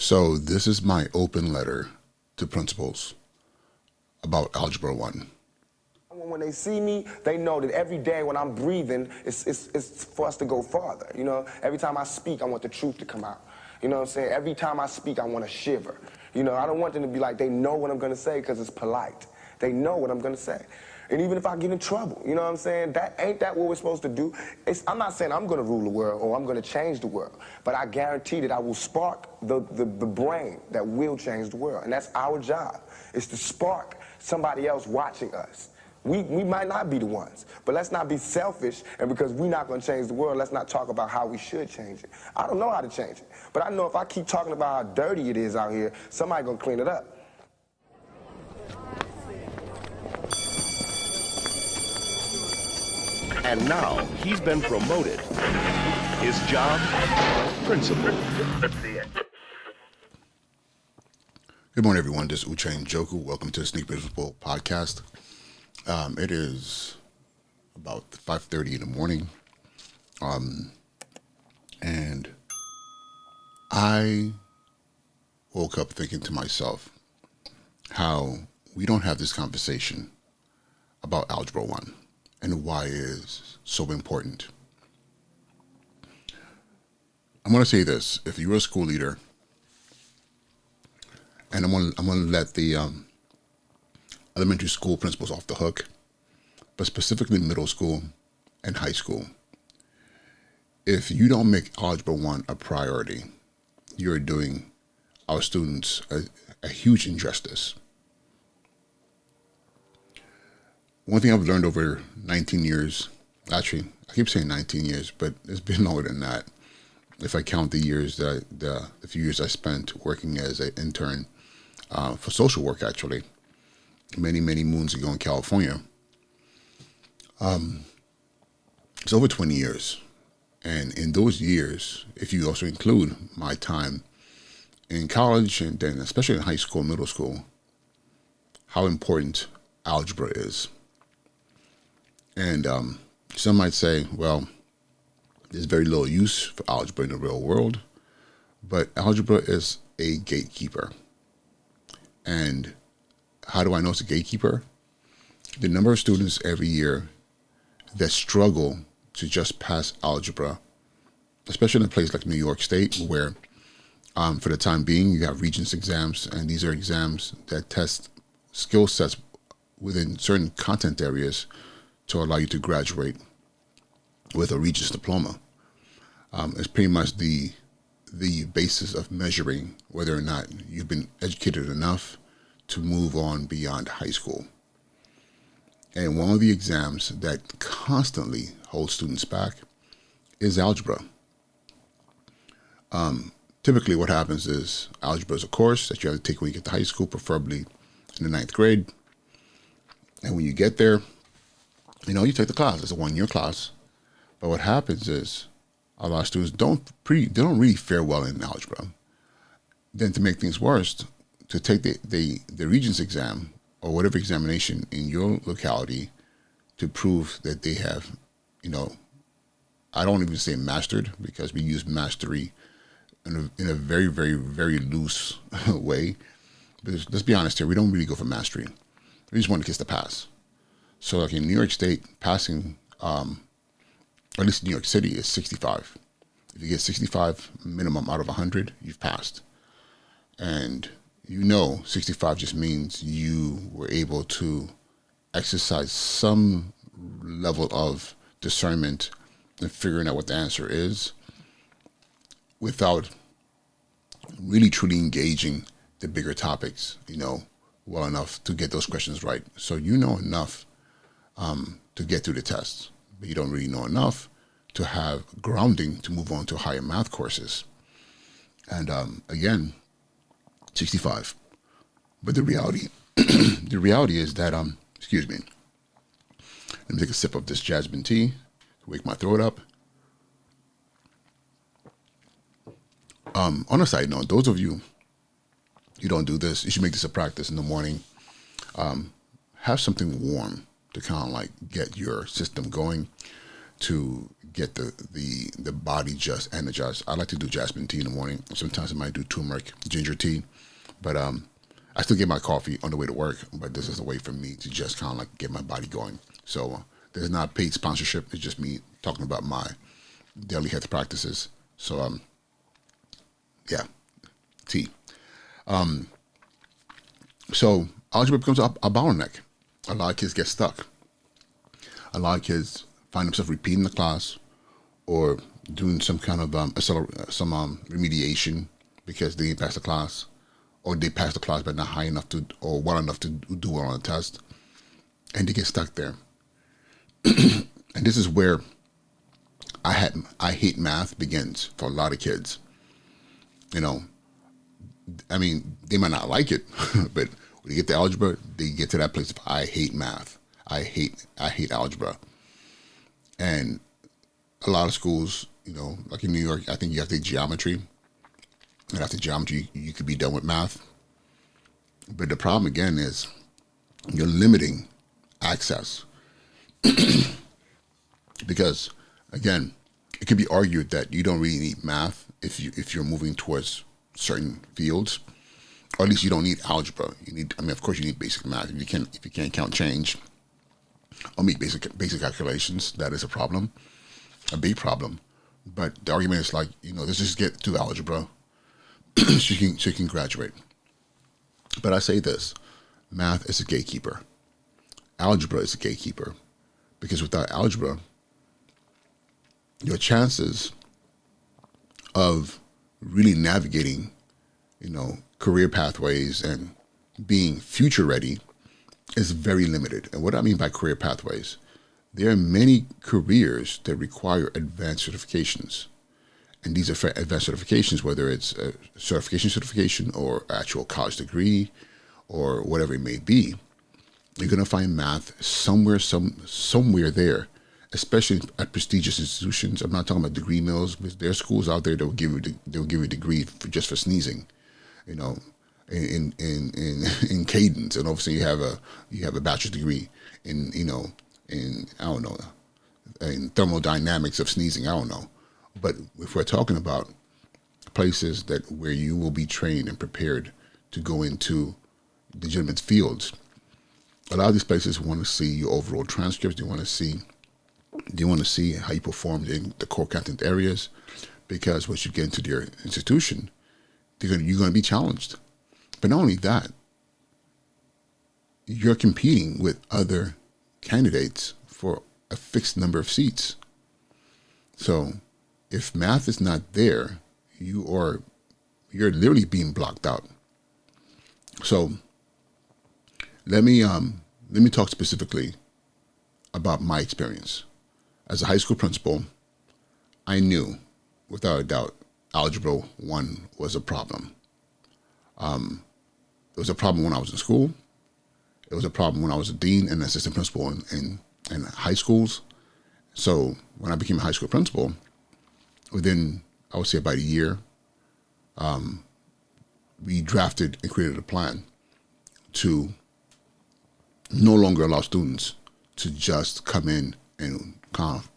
So this is my open letter to principals about Algebra 1. When they see me, they know that every day when I'm breathing, it's for us to go farther. You know, every time I speak, I want the truth to come out. You know what I'm saying? Every time I speak, I want to shiver. You know, I don't want them to be like, they know what I'm going to say because it's polite. They know what I'm going to say. And even if I get in trouble, you know what I'm saying? Ain't that what we're supposed to do? I'm not saying I'm going to rule the world or I'm going to change the world, but I guarantee that I will spark the brain that will change the world. And that's our job, is to spark somebody else watching us. We might not be the ones, but let's not be selfish, and because we're not going to change the world, let's not talk about how we should change it. I don't know how to change it, but I know if I keep talking about how dirty it is out here, somebody's going to clean it up. And now he's been promoted. His job, principal. Good morning, everyone. This is Uche Njoku. Welcome to the Sneak Principal Podcast. It is about 5:30 in the morning, and I woke up thinking to myself how we don't have this conversation about Algebra 1 and why it is so important. I'm going to say this. If you're a school leader, and I'm going to let the elementary school principals off the hook, but specifically middle school and high school. If you don't make Algebra 1 a priority, you're doing our students a huge injustice. One thing I've learned over 19 years, actually, I keep saying 19 years, but it's been longer than that. If I count the years the few years I spent working as an intern for social work, actually, many moons ago in California. It's over 20 years. And in those years, if you also include my time in college and then especially in high school, middle school, how important algebra is. And some might say, well, there's very little use for algebra in the real world, but algebra is a gatekeeper. And how do I know it's a gatekeeper? The number of students every year that struggle to just pass algebra, especially in a place like New York State, where for the time being, you have Regents exams, and these are exams that test skill sets within certain content areas to allow you to graduate with a Regents diploma. It's pretty much the basis of measuring whether or not you've been educated enough to move on beyond high school. And one of the exams that constantly holds students back is algebra. Typically what happens is algebra is a course that you have to take when you get to high school, preferably in the 9th grade. And when you get there, you take the class. It's a 1-year class. But what happens is a lot of students don't really fare well in algebra. Then to make things worse, to take the Regents exam or whatever examination in your locality to prove that they have, I don't even say mastered, because we use mastery in a very, very, very loose way. But let's be honest here, we don't really go for mastery. We just want the kids to pass. So like in New York State, passing, or at least in New York City, is 65. If you get 65 minimum out of 100, you've passed. And 65 just means you were able to exercise some level of discernment in figuring out what the answer is without really truly engaging the bigger topics, well enough to get those questions right. So enough to get through the tests, but you don't really know enough to have grounding to move on to higher math courses. And again, 65. But the reality is that, excuse me, let me take a sip of this jasmine tea to wake my throat up. On a side note, those of you who don't do this, you should make this a practice in the morning. Have something warm to kind of like get your system going. to get the body just energized. I like to do jasmine tea in the morning. Sometimes I might do turmeric ginger tea, but I still get my coffee on the way to work. But this is a way for me to just kind of like get my body going. So there's not paid sponsorship. It's just me talking about my daily health practices. So yeah, tea. So algebra becomes a bottleneck. A lot of kids get stuck. A lot of kids find themselves repeating the class or doing some kind of remediation because they didn't pass the class, or they passed the class but not high enough to or well enough to do well on the test, and they get stuck there. And this is where I hate math begins for a lot of kids. You know, I mean, they might not like it, but when you get to algebra, they get to that place of I hate math. I hate algebra. And a lot of schools, you know, like in New York, I think you have to take geometry. And after geometry, you could be done with math. But the problem again is you're limiting access. Because again, it can be argued that you don't really need math if you're moving towards certain fields, or at least you don't need algebra. You need, I mean, of course, you need basic math. If you can't count change or make basic calculations, that is a problem, a big problem. But the argument is like, you know, let's just get to algebra so you can graduate. But I say this: math is a gatekeeper. Algebra is a gatekeeper, because without algebra, your chances of really navigating, you know, career pathways and being future ready is very limited. And what I mean by career pathways, there are many careers that require advanced certifications. And these are advanced certifications, whether it's a certification or actual college degree or whatever it may be. You're going to find math somewhere there, especially at prestigious institutions. I'm not talking about degree mills, but there are schools out there that will give you a degree just for sneezing, you know, in cadence, and obviously you have a bachelor's degree in, you know, in, I don't know, in thermodynamics of sneezing. I don't know, but if we're talking about places where you will be trained and prepared to go into legitimate fields, a lot of these places want to see your overall transcripts. They want to see how you performed in the core content areas, because once you get into their institution, you're going to be challenged. But not only that, you're competing with other candidates for a fixed number of seats. So if math is not there, you're literally being blocked out. So let me talk specifically about my experience. As a high school principal, I knew without a doubt Algebra 1 was a problem. It was a problem when I was in school. It was a problem when I was a dean and assistant principal in high schools. So when I became a high school principal, within, I would say, about a year, we drafted and created a plan to no longer allow students to just come in and kind of,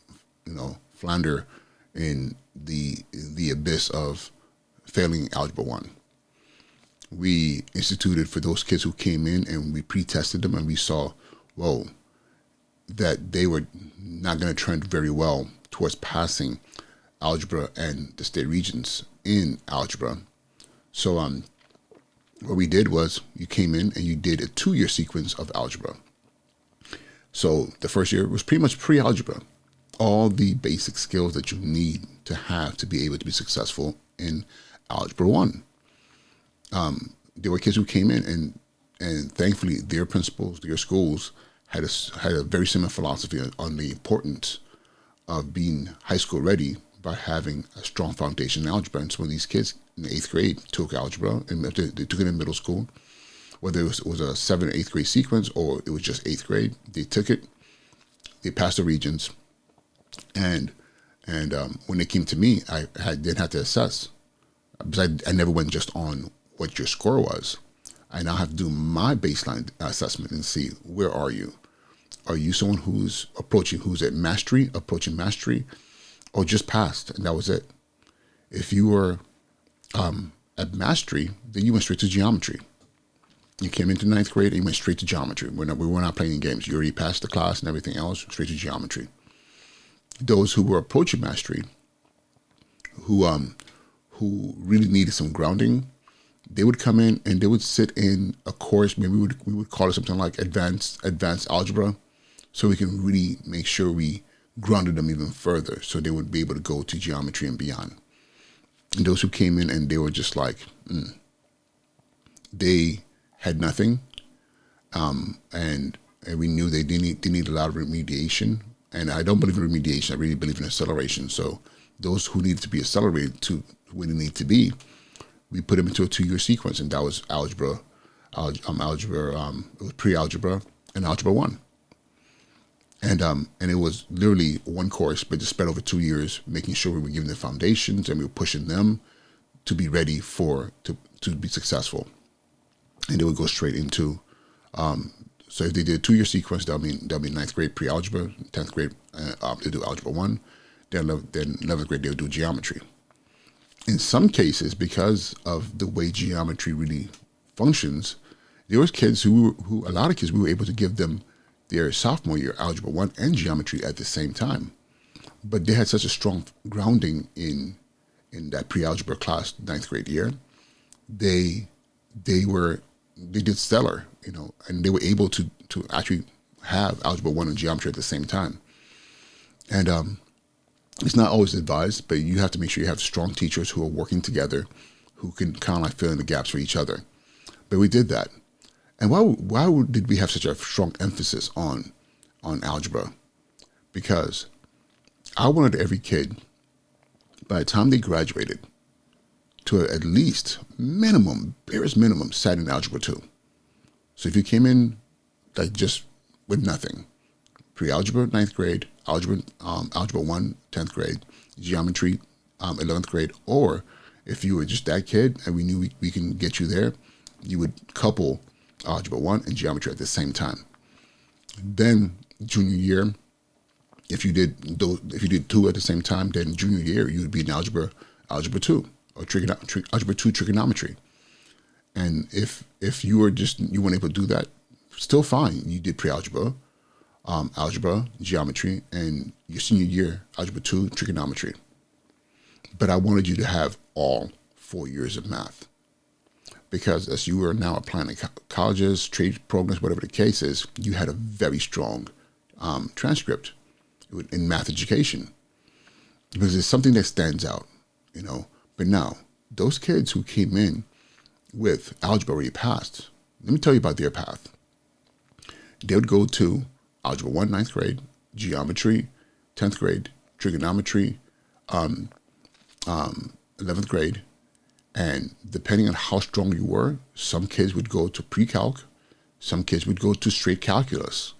you know, flounder in the abyss of failing Algebra 1. We instituted for those kids who came in, and we pre-tested them, and we saw, whoa, that they were not going to trend very well towards passing algebra and the state regents in algebra. So what we did was, you came in and you did a 2-year sequence of algebra. So the first year was pretty much pre-algebra, all the basic skills that you need to have to be able to be successful in Algebra 1. There were kids who came in, and thankfully their principals, their schools had a very similar philosophy on the importance of being high school ready by having a strong foundation in algebra. And so when these kids in the 8th grade took algebra, and they took it in middle school, whether it was a 7th or 8th grade sequence or it was just 8th grade, they took it, they passed the regents, and when they came to me, I didn't have to assess, because I never went just on what your score was. I now have to do my baseline assessment and see, where are you? Are you someone who's approaching mastery, or just passed, and that was it? If you were at mastery, then you went straight to geometry. You came into ninth grade and you went straight to geometry. We were not playing games. You already passed the class and everything else, straight to geometry. Those who were approaching mastery, who really needed some grounding, they would come in and they would sit in a course. Maybe we would call it something like advanced algebra, so we can really make sure we grounded them even further, so they would be able to go to geometry and beyond. And those who came in and they were just like, they had nothing, and we knew they need a lot of remediation. And I don't believe in remediation. I really believe in acceleration. So those who needed to be accelerated to where they need to be, we put them into a 2-year sequence, and that was algebra. It was pre-algebra and algebra 1. And it was literally one course, but just spread over 2 years, making sure we were giving them foundations and we were pushing them to be ready to be successful. And they would go straight into, so if they did a 2-year sequence, that'll be ninth grade pre-algebra, 10th grade they do algebra 1, then 11th grade they'll do geometry. In some cases, because of the way geometry really functions, there was kids a lot of kids, we were able to give them their sophomore year algebra 1 and geometry at the same time. But they had such a strong grounding in that pre-algebra class, ninth grade year. They did stellar, and they were able to actually have algebra 1 and geometry at the same time. And it's not always advised, but you have to make sure you have strong teachers who are working together, who can kind of like fill in the gaps for each other. But we did that. And why did we have such a strong emphasis on algebra? Because I wanted every kid, by the time they graduated, to at least barest minimum, sat in algebra 2. So if you came in like just with nothing, pre-algebra, 9th grade, algebra 1, 10th grade, geometry, 11th grade, or if you were just that kid and we knew we can get you there, you would couple algebra 1 and geometry at the same time. Then junior year, if you did 2 at the same time, then junior year you would be in algebra 2 or algebra 2 trigonometry. And if you weren't able to do that, still fine. You did pre-algebra, algebra, geometry, and your senior year algebra 2 trigonometry. But I wanted you to have all 4 years of math. Because as you were now applying to colleges, trade programs, whatever the case is, you had a very strong transcript in math education. Because it's something that stands out, But now, those kids who came in with algebra already passed, let me tell you about their path. They would go to algebra 1, 9th grade, geometry, 10th grade, trigonometry, 11th grade. And depending on how strong you were, some kids would go to pre-calc, some kids would go to straight calculus.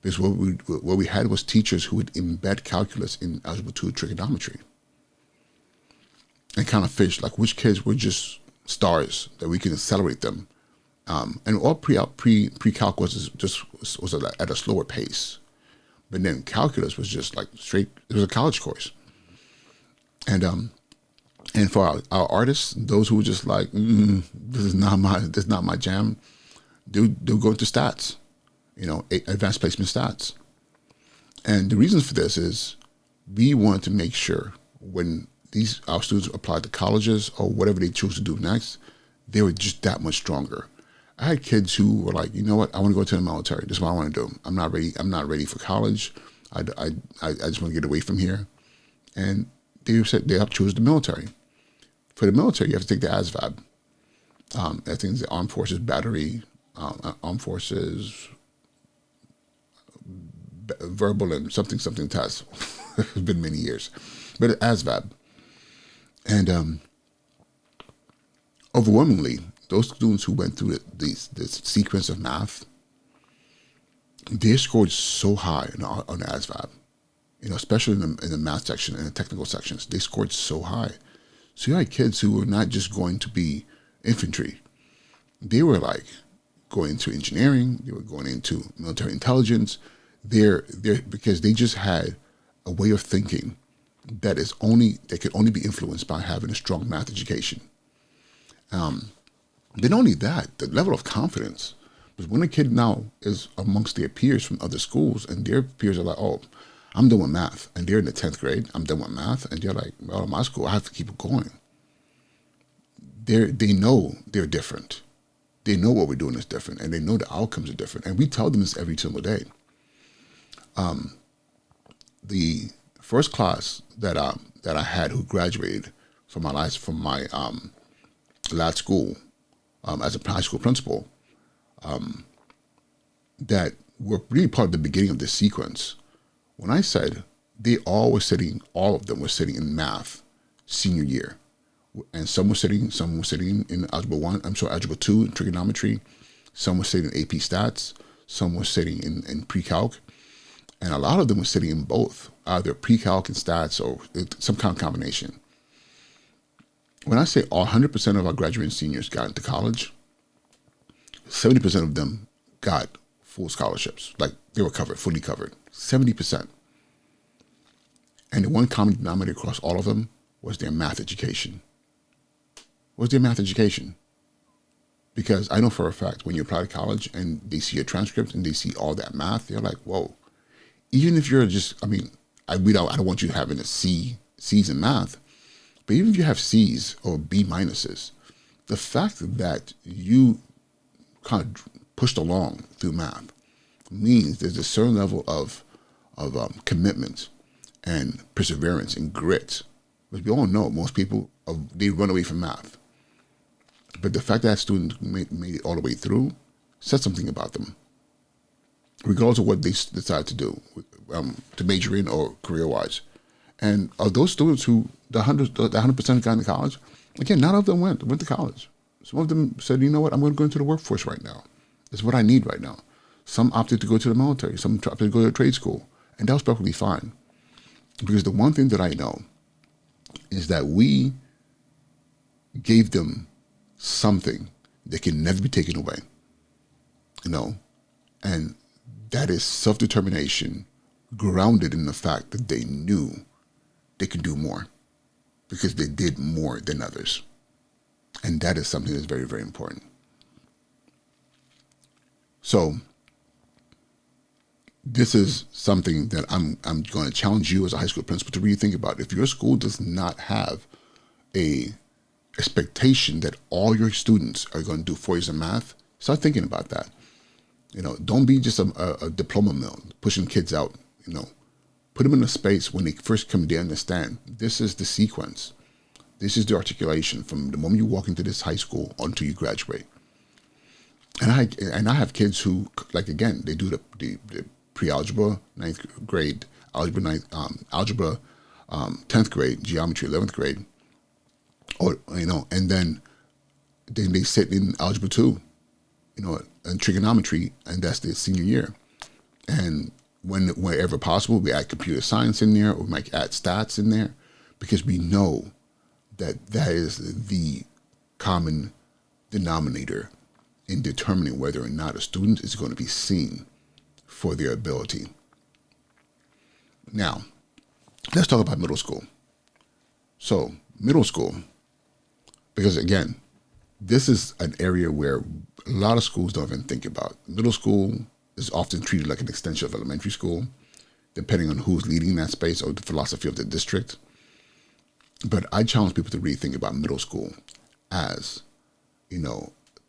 Because what we had was teachers who would embed calculus in algebra 2 trigonometry. And kind of fish, like which kids were just stars that we can accelerate them. And all pre-calc was at a slower pace. But then calculus was just like straight, it was a college course. And for our artists, those who were just like, this is not my jam, they'll go into stats, advanced placement stats. And the reasons for this is we wanted to make sure when our students applied to colleges or whatever they chose to do next, they were just that much stronger. I had kids who were like, you know what, I want to go to the military. This is what I want to do. I'm not ready for college. I just want to get away from here. And they said they chose the military. For the military, you have to take the ASVAB. I think it's the Armed Forces Battery, Armed Forces Verbal and something test. It's been many years. But ASVAB. And overwhelmingly, those students who went through this sequence of math, they scored so high on the ASVAB, especially in the math section and the technical sections. They scored so high. So you had kids who were not just going to be infantry. They were like going into engineering. They were going into military intelligence. They're because they just had a way of thinking that could only be influenced by having a strong math education. Then only that, the level of confidence. Because when a kid now is amongst their peers from other schools, and their peers are like, oh, I'm done with math, and they're in the 10th grade, I'm done with math, and they're like, well, in my school, I have to keep it going. They know they're different. They know what we're doing is different, and they know the outcomes are different. And we tell them this every single day. The first class that I had who graduated from my last school as a high school principal, that were really part of the beginning of this sequence. When I said all of them were sitting in math senior year, and some were sitting in Algebra 1, Algebra 2 in trigonometry, some were sitting in AP Stats, some were sitting in pre-calc, and a lot of them were sitting in both, either pre-calc and stats or some kind of combination. When I say 100% of our graduating seniors got into college, 70% of them got full scholarships, like they were covered, fully covered, 70%. And the one common denominator across all of them was their math education. Because I know for a fact when you apply to college and they see your transcript and they see all that math, they're like, whoa. Even if you're just, I don't want you having a C's in math, but even if you have C's or B minuses, the fact that you kind of pushed along through math means there's a certain level of commitment and perseverance and grit. Because we all know most people, they run away from math. But the fact that students made it all the way through says something about them, regardless of what they decide to do, to major in or career-wise. And of those students who, the 100% got into college, again, none of them went to college. Some of them said, you know what, I'm going to go into the workforce right now. It's what I need right now. Some opted to go to the military. Some opted to go to a trade school. And that was perfectly fine. Because the one thing that I know is that we gave them something that can never be taken away. And that is self-determination grounded in the fact that they knew they could do more because they did more than others. And that is something that's very, very important. So this is something that I'm going to challenge you as a high school principal to really think about. If your school does not have a expectation that all your students are going to do 4 years of math, start thinking about that. Don't be just a diploma mill pushing kids out. Put them in a space when they first come, they understand this is the sequence. This is the articulation from the moment you walk into this high school until you graduate. And I have kids who, like, again, they do the pre-algebra, 9th grade, algebra 10th grade, geometry 11th grade, and then they sit in algebra 2, and trigonometry, and that's their senior year. And whenever possible, we add computer science in there, or we might add stats in there, because we know that is the common denominator in determining whether or not a student is going to be seen for their ability. Now, let's talk about middle school. So, middle school, because again, this is an area where a lot of schools don't even think about. Middle school is often treated like an extension of elementary school, depending on who's leading that space or the philosophy of the district. But I challenge people to really think about middle school as,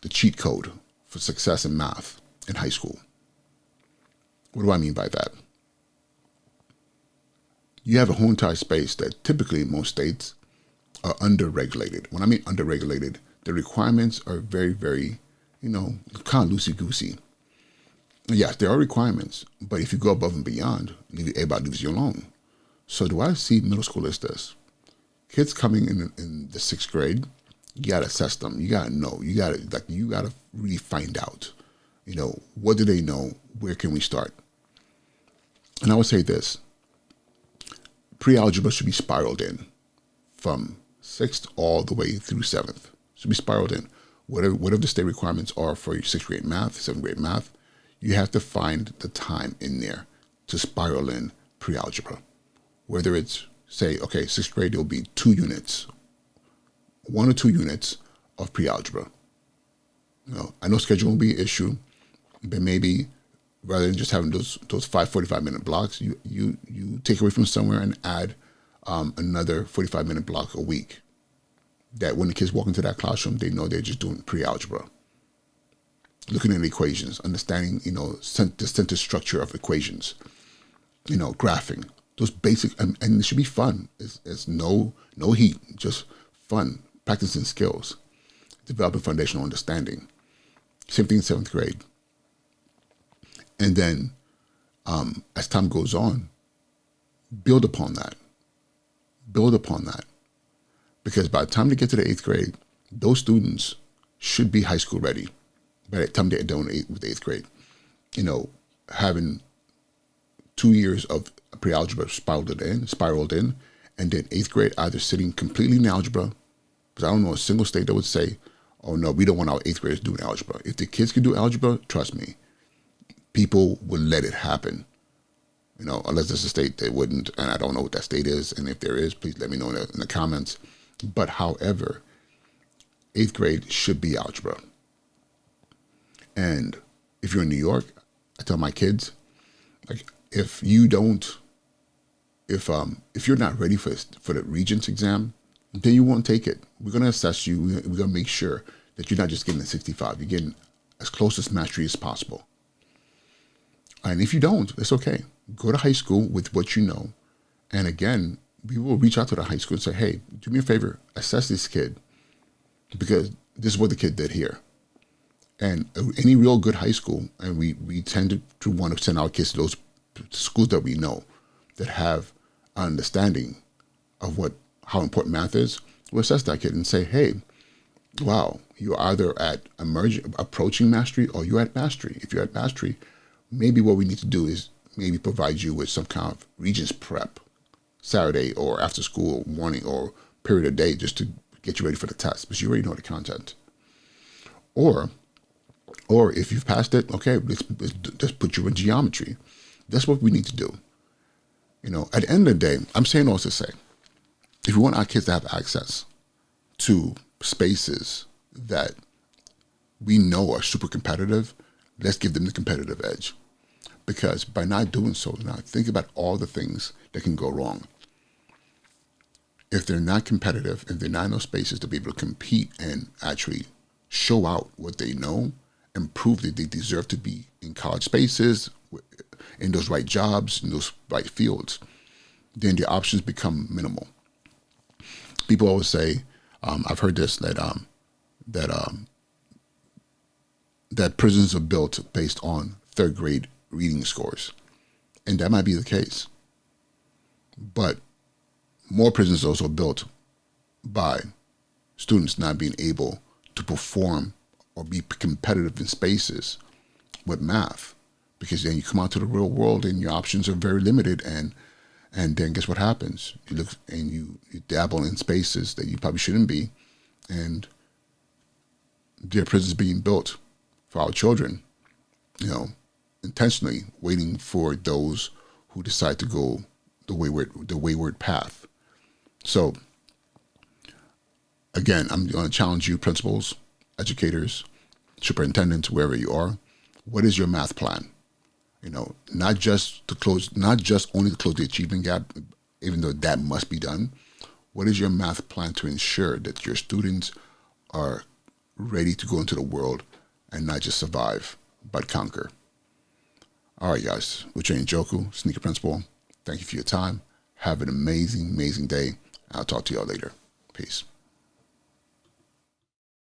the cheat code for success in math in high school. What do I mean by that? You have a whole entire space that typically in most states are under-regulated. When I mean under-regulated, the requirements are very, very, kind of loosey-goosey. Yes, there are requirements, but if you go above and beyond, everybody leaves you alone. So do I see middle school as this? Kids coming in the 6th grade, you got to assess them. You got to know. You got to really find out, what do they know? Where can we start? And I would say this, pre-algebra should be spiraled in from 6th all the way through 7th. Should be spiraled in. whatever the state requirements are for your 6th grade math, 7th grade math, you have to find the time in there to spiral in pre-algebra. Whether it's, say, okay, 6th grade, there'll be 2 units, 1 or 2 units of pre-algebra. I know schedule will be an issue, but maybe rather than just having those 5 45-minute blocks, you take away from somewhere and add another 45-minute block a week. That when the kids walk into that classroom, they know they're just doing pre-algebra. Looking at equations, understanding, the sentence structure of equations, graphing, those basic, and it should be fun. It's no heat, just fun, practicing skills, developing foundational understanding. Same thing in 7th grade. And then as time goes on, build upon that. Because by the time they get to the 8th grade, those students should be high school ready by the time they're done with 8th grade. Having 2 years of pre-algebra spiraled in, and then 8th grade either sitting completely in algebra, because I don't know a single state that would say, oh no, we don't want our 8th graders doing algebra. If the kids can do algebra, trust me, people will let it happen. Unless there's a state that wouldn't, and I don't know what that state is, and if there is, please let me know in the comments. But however, 8th grade should be algebra. And if you're in New York, I tell my kids, like, if you're not ready for the Regents exam, then you won't take it. We're going to assess you. We're going to make sure that you're not just getting a 65. You're getting as close to mastery as possible. And if you don't, it's okay. Go to high school with what you know. And again, we will reach out to the high school and say, hey, do me a favor, assess this kid, because this is what the kid did here. And any real good high school, and we tend to want to send our kids to those schools that we know that have an understanding of how important math is. We'll assess that kid and say, hey, wow, you're either at approaching mastery, or you're at mastery. If you're at mastery, maybe what we need to do is maybe provide you with some kind of Regents prep, Saturday or after school, morning or period of day, just to get you ready for the test, because you already know the content. Or if you've passed it, okay, let's just put you in geometry. That's what we need to do. At the end of the day, I'm saying all to say, if we want our kids to have access to spaces that we know are super competitive, let's give them the competitive edge. Because by not doing so, now think about all the things that can go wrong. If they're not competitive, if they're not in those spaces to be able to compete and actually show out what they know and prove that they deserve to be in college spaces, in those right jobs, in those right fields, then the options become minimal. People always say, I've heard this, that prisons are built based on 3rd grade reading scores. And that might be the case. But more prisons are also built by students not being able to perform or be competitive in spaces with math, because then you come out to the real world and your options are very limited, and then guess what happens? You look and you dabble in spaces that you probably shouldn't be, and there are prisons being built for our children, intentionally waiting for those who decide to go the wayward path. So again, I'm going to challenge you, principals, educators, superintendents, wherever you are. What is your math plan? Not just only to close the achievement gap, even though that must be done. What is your math plan to ensure that your students are ready to go into the world and not just survive, but conquer? All right, guys. Uche Njoku, Sneaker Principal. Thank you for your time. Have an amazing, amazing day. I'll talk to y'all later. Peace.